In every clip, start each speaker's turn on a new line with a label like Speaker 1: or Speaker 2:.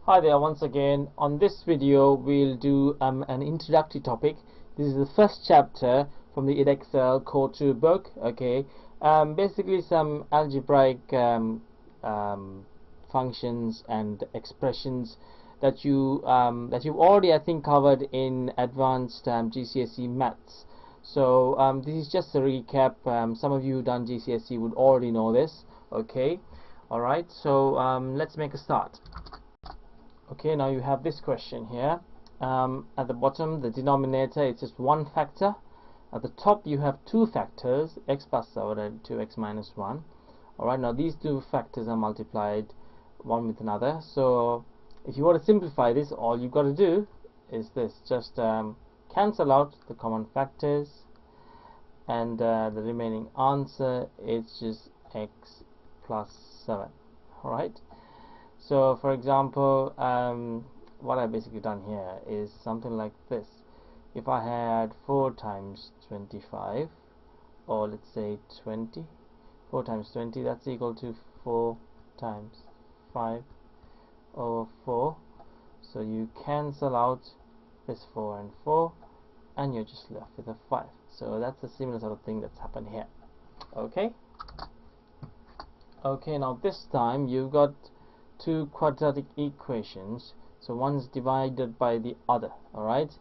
Speaker 1: Hi there, once again. On this video we'll do an introductory topic. This is the first chapter from the Edexcel Core 2 book. Okay, basically some algebraic functions and expressions that you've already, I think, covered in advanced GCSE maths. So this is just a recap. Some of you who've done GCSE would already know this. Okay, all right. So let's make a start. Okay, now you have this question here. At the bottom, the denominator is just one factor. At the top, you have two factors, x plus 7 and 2x minus 1. Alright, now these two factors are multiplied one with another. So if you want to simplify this, all you've got to do is this. Just cancel out the common factors, and the remaining answer is just x plus 7. Alright. So for example, what I've basically done here is something like this. If I had 4 times 25, or let's say 20, 4 times 20, that's equal to 4 times 5 over 4. So you cancel out this 4 and 4, and you're just left with a 5. So that's a similar sort of thing that's happened here. Okay, now this time you've got two quadratic equations, so one's divided by the other. Alright,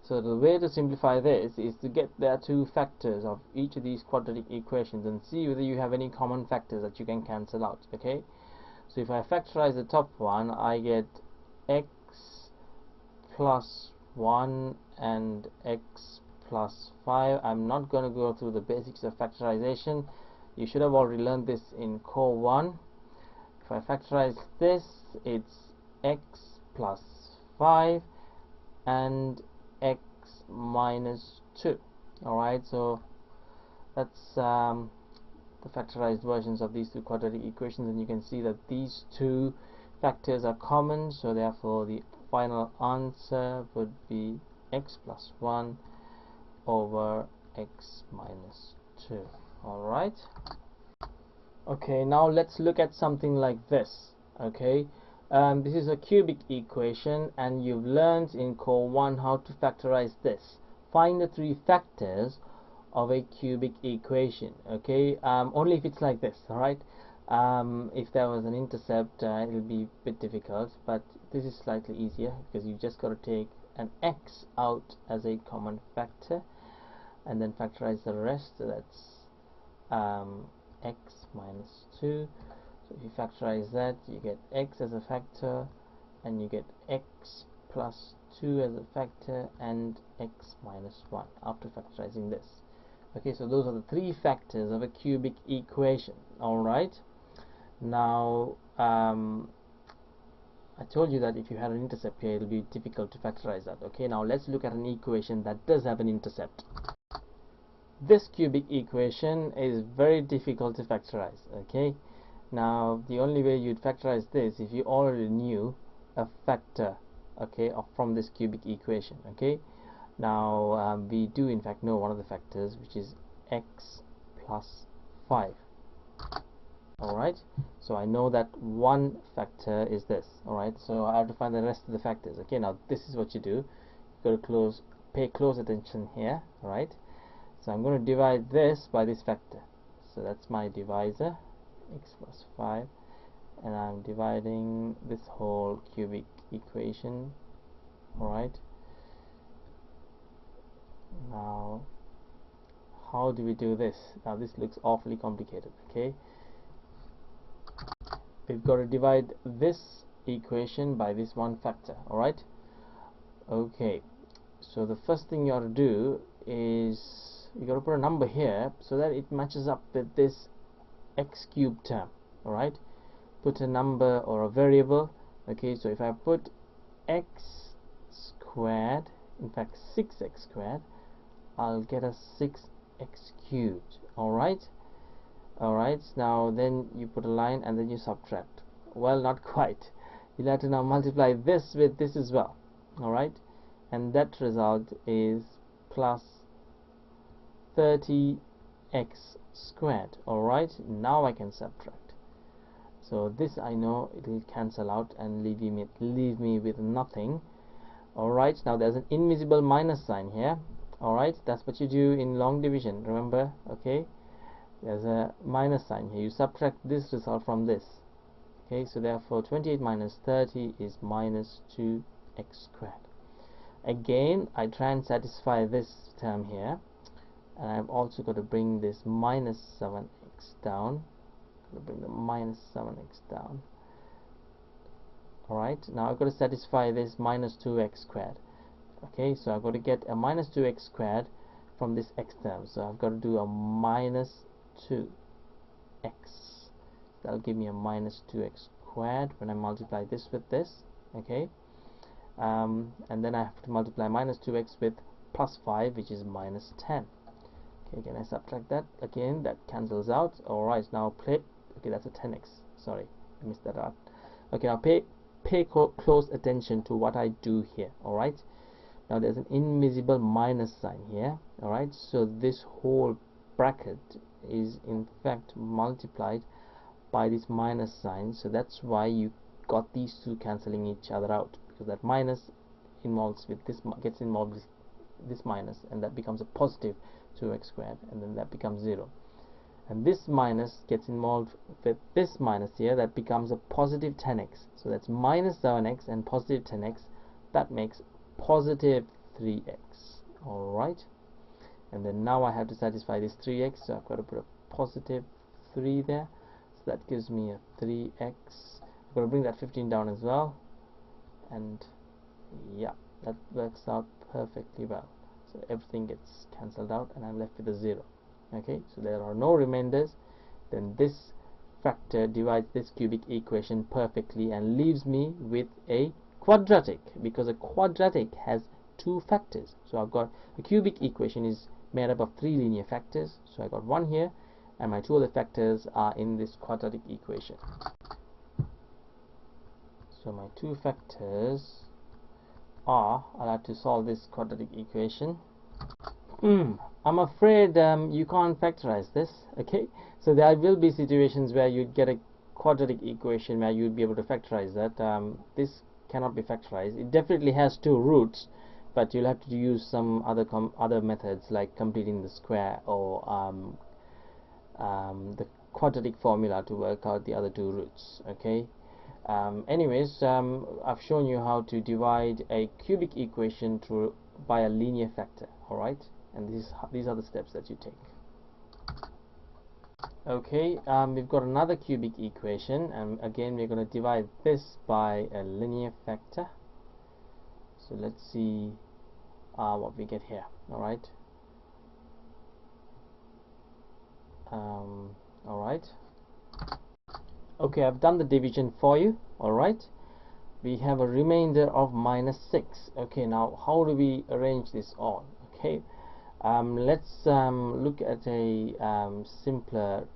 Speaker 1: so the way to simplify this is to get the two factors of each of these quadratic equations and see whether you have any common factors that you can cancel out. Okay, so if I factorize the top one, I get x plus 1 and x plus 5. I'm not going to go through the basics of factorization. You should have already learned this in core 1. If I factorize this, it's x plus 5 and x minus 2. Alright, so that's the factorized versions of these two quadratic equations, and you can see that these two factors are common, so therefore the final answer would be x plus 1 over x minus 2. Alright. Okay, now let's look at something like this. Okay, this is a cubic equation, and you've learned in core 1 how to factorize this. Find the three factors of a cubic equation. Okay, only if it's like this. Alright, if there was an intercept, it'll be a bit difficult, but this is slightly easier because you just got to take an x out as a common factor and then factorize the rest. So that's x minus 2. So if you factorize that, you get x as a factor, and you get x plus 2 as a factor, and x minus 1 after factorizing this. Okay, so those are the three factors of a cubic equation. Alright, now I told you that if you had an intercept here, it'll be difficult to factorize that. Okay, now let's look at an equation that does have an intercept. This cubic equation is very difficult to factorize. Okay, now the only way you'd factorize this if you already knew a factor, okay, from this cubic equation. Okay, now we do in fact know one of the factors, which is x plus 5. Alright, so I know that one factor is this. Alright, so I have to find the rest of the factors. Okay, now this is what you do. You got to pay close attention here. Alright, so I'm going to divide this by this factor. So that's my divisor, x plus 5, and I'm dividing this whole cubic equation. Alright, now how do we do this? Now this looks awfully complicated. Okay, we've got to divide this equation by this one factor. Alright, okay, so the first thing you ought to do is you got to put a number here so that it matches up with this x cubed term. Alright, put a number or a variable. Okay, so if I put x squared, in fact 6x squared, I'll get a 6x cubed. Alright, now then you put a line and then you subtract. Well, not quite. You'll have to now multiply this with this as well. Alright, and that result is plus 30x squared. Alright, now I can subtract. So this I know it will cancel out and leave me with nothing. Alright, now there's an invisible minus sign here. Alright, that's what you do in long division, remember? Okay, there's a minus sign here. You subtract this result from this. Okay, so therefore 28 minus 30 is minus 2x squared. Again, I try and satisfy this term here, and I've also got to bring this minus 7x down. Bring the minus 7x down. Alright, now I've got to satisfy this minus 2x squared. Okay, so I've got to get a minus 2x squared from this x term, so I've got to do a minus 2x. That'll give me a minus 2x squared when I multiply this with this. Okay, and then I have to multiply minus 2x with plus 5, which is minus 10. Okay, can I subtract that? Again, that cancels out. Alright, now play. Okay, that's a 10x. Sorry, I missed that out. Okay, now pay close attention to what I do here. Alright, now there's an invisible minus sign here. Alright, so this whole bracket is in fact multiplied by this minus sign, so that's why you got these two cancelling each other out, because that minus involves with this, gets involved with this minus, and that becomes a positive 2x squared, and then that becomes 0. And this minus gets involved with this minus here, that becomes a positive 10x. So that's minus 7x and positive 10x, that makes positive 3x. Alright, and then now I have to satisfy this 3x, so I've got to put a positive 3 there, so that gives me a 3x. I've got to bring that 15 down as well, and yeah, that works out perfectly well. So everything gets cancelled out and I'm left with a 0. Okay, so there are no remainders. Then this factor divides this cubic equation perfectly and leaves me with a quadratic, because a quadratic has two factors. So I've got a cubic equation is made up of 3 linear factors, so I got 1 here, and my 2 other factors are in this quadratic equation. So my 2 factors are, I'll have to solve this quadratic equation. I'm afraid you can't factorize this. Okay, so there will be situations where you'd get a quadratic equation where you'd be able to factorize that. This cannot be factorized. It definitely has 2 roots, but you'll have to use some other methods like completing the square or the quadratic formula to work out the other 2 roots. Okay, anyways, I've shown you how to divide a cubic equation by a linear factor. Alright, and these are the steps that you take. Okay, we've got another cubic equation, and again we're going to divide this by a linear factor. So let's see what we get here. Alright, alright, okay, I've done the division for you. Alright, we have a remainder of minus 6. Okay, now how do we arrange this all? Okay, let's look at a simpler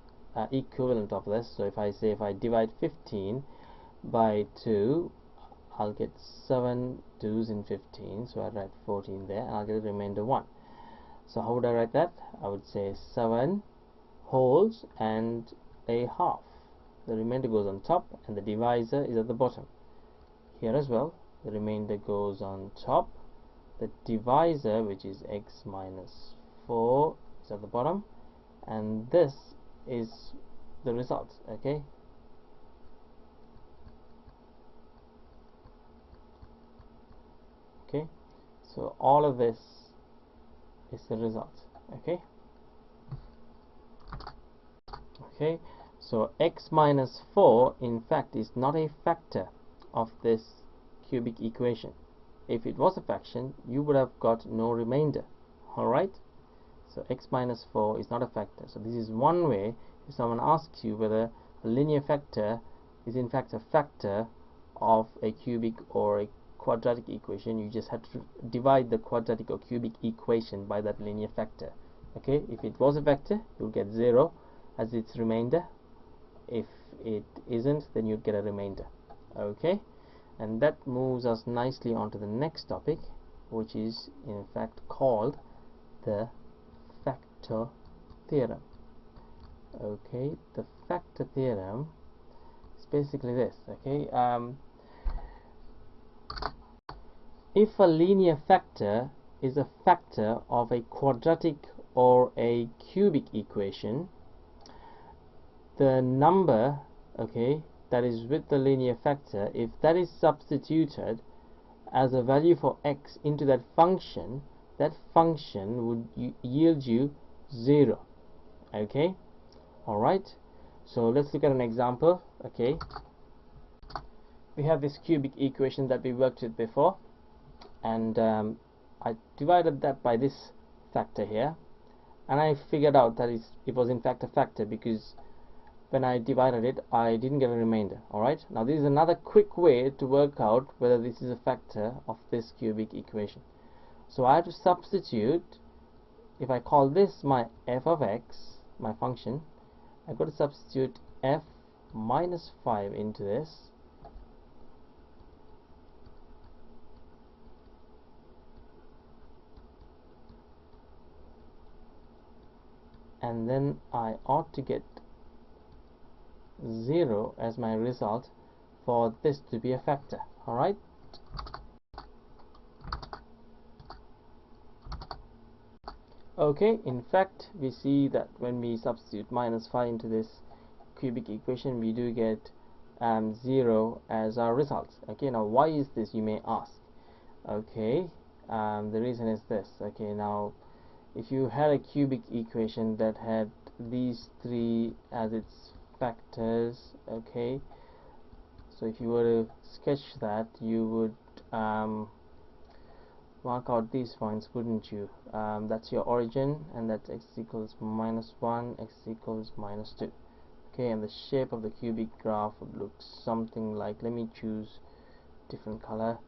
Speaker 1: equivalent of this. So if I divide 15 by 2, I'll get 7 2's in 15, so I write 14 there, and I'll get a remainder 1. So how would I write that? I would say 7 wholes and a half. The remainder goes on top, and the divisor is at the bottom. Here as well, the remainder goes on top. The divisor, which is x minus 4, is at the bottom, and this is the result. Okay, okay, so all of this is the result. Okay, okay, so x minus 4 in fact is not a factor of this cubic equation. If it was a fraction, you would have got no remainder. Alright, so x minus 4 is not a factor. So this is one way. If someone asks you whether a linear factor is in fact a factor of a cubic or a quadratic equation, you just have to divide the quadratic or cubic equation by that linear factor. Okay, if it was a factor, you'll get 0 as its remainder. If it isn't, then you'd get a remainder. Okay, and that moves us nicely on to the next topic, which is in fact called the factor theorem. Okay, the factor theorem is basically this. Okay, if a linear factor is a factor of a quadratic or a cubic equation, the number, okay, that is with the linear factor, if that is substituted as a value for x into that function would yield you 0. Okay, alright, so let's look at an example. Okay, we have this cubic equation that we worked with before, and I divided that by this factor here, and I figured out that it was in fact a factor because when I divided it I didn't get a remainder. Alright, now this is another quick way to work out whether this is a factor of this cubic equation. So I have to substitute, if I call this my f of x, my function, I've got to substitute f minus 5 into this, and then I ought to get 0 as my result for this to be a factor. Alright, okay, in fact we see that when we substitute minus 5 into this cubic equation, we do get 0 as our result. Okay, now why is this, you may ask. Okay, the reason is this. Okay, now if you had a cubic equation that had these three as its factors, okay, so if you were to sketch that, you would mark out these points, wouldn't you? That's your origin, and that's x equals minus 1, x equals minus 2. Okay, and the shape of the cubic graph would look something like, let me choose different color,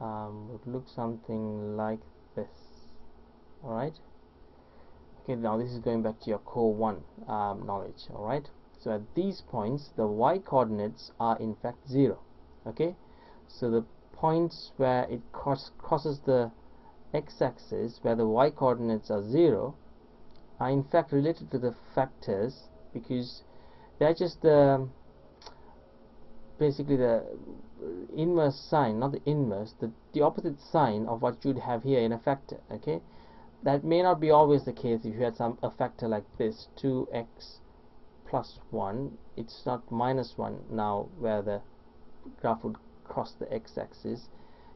Speaker 1: would look something like this. Alright, okay, now this is going back to your core 1 knowledge. Alright, so at these points the y coordinates are in fact 0. Okay, so the points where it crosses the x-axis, where the y coordinates are 0, are in fact related to the factors, because they're just basically the inverse sign, not the inverse, the opposite sign of what you'd have here in a factor. Okay, that may not be always the case. If you had a factor like this, 2x plus 1, it's not minus 1 now where the graph would cross the x-axis.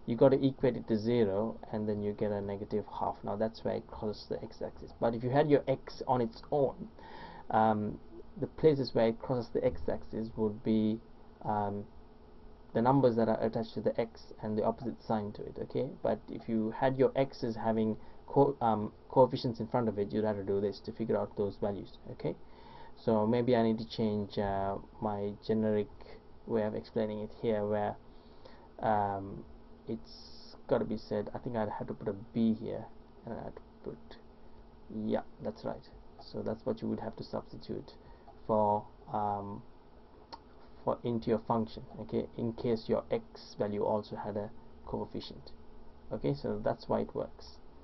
Speaker 1: You got to equate it to 0, and then you get a negative half. Now that's where it crosses the x-axis. But if you had your x on its own, the places where it crosses the x-axis would be the numbers that are attached to the x and the opposite sign to it. Okay, but if you had your x's having coefficients in front of it, you'd have to do this to figure out those values. Okay, so maybe I need to change my generic way of explaining it here, where it's got to be said, I think I'd have to put a b here, and I'd put, yeah, that's right. So that's what you would have to substitute for into your function. Okay, in case your x value also had a coefficient. Okay, so that's why it works.